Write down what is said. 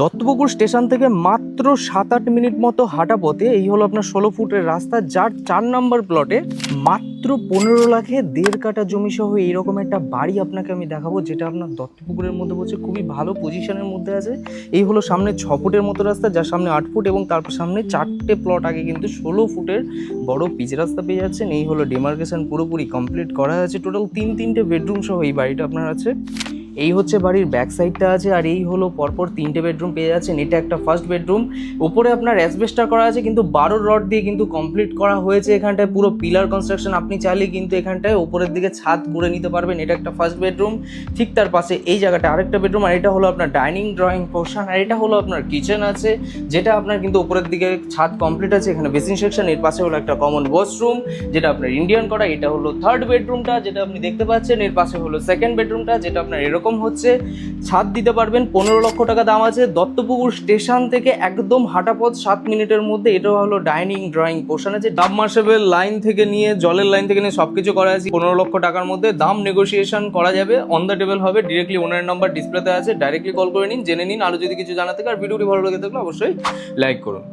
Duttapukur station থেকে মাত্র 7-8 minute মতো হাঁটা পথে এই হলো আপনার 16 ফুটের রাস্তা, যার 4 নম্বর প্লটে মাত্র 15 লাখে 1.5 কাঠা জমি সহ এইরকম একটা বাড়ি আপনাকে আমি দেখাবো, যেটা আপনার দত্তপুকুরের মধ্যে বলছে খুবই ভালো পজিশনের মধ্যে আছে। এই হলো সামনে 6 ফুটের মতো রাস্তা, যার সামনে 8 ফুট এবং তার সামনে 4টে প্লট আগে কিন্তু 16 ফুটের বড় পিচ রাস্তা পেয়ে যাচ্ছেন। এই হলো ডিমার্কেশন পুরোপুরি কমপ্লিট করা আছে। টোটাল 3টে বেডরুম সহ এই বাড়িটা আপনার আছে। এই হচ্ছে বাড়ির ব্যাক সাইডটা আছে, আর এই হলো পরপর 3টে বেডরুম পেয়ে যাচ্ছেন। এটা একটা ফার্স্ট বেডরুম, উপরে আপনার অ্যাসবেস্টার করা আছে কিন্তু 12 রড দিয়ে কিন্তু কমপ্লিট করা হয়েছে। এখানটায় পুরো পিলার কনস্ট্রাকশন, আপনি চাইলে কিন্তু এখানটায় উপরের দিকে ছাদ করে নিতে পারবেন। এটা একটা ফার্স্ট বেডরুম। ঠিক তার পাশে এই জায়গাটা আরেকটা বেডরুম, আর এটা হলো আপনার ডাইনিং ড্রয়িং পোর্শন, আর এটা হলো আপনার কিচেন আছে, যেটা আপনার কিন্তু উপরের দিকে ছাদ কমপ্লিট আছে। এখানে বেসিন সেকশন, এর পাশে হলো একটা কমন ওয়াশরুম যেটা আপনার ইন্ডিয়ান করা। এটা হলো থার্ড বেডরুমটা যেটা আপনি দেখতে পাচ্ছেন। এর পাশে হলো সেকেন্ড বেডরুমটা যেটা আপনার এরকম হচ্ছে। ছাদ দিতে পারবেন, 15 লক্ষ টাকা দাম আছে। দত্তপুকুর স্টেশন থেকে একদম হাঁটাপথ 7 মিনিটের মধ্যে। এটা হলো ডাইনিং ড্রয়িং পোর্শন আছে। সাবমার্সিবল লাইন থেকে নিয়ে জলের লাইন থেকে নিয়ে সবকিছু করা আছে 15 লক্ষ টাকার মধ্যে। দাম নেগোসিয়েশন করা যাবে, অন দ্য টেবল হবে। ডিরেক্টলি ওনার নাম্বার ডিসপ্লেতে আছে, ডাইরেক্টলি কল করে নিন, জেনে নিন। আরো যদি কিছু জানা থাকে, আর ভিডিওটি ভালো লেগে থাকলে অবশ্যই লাইক করুন।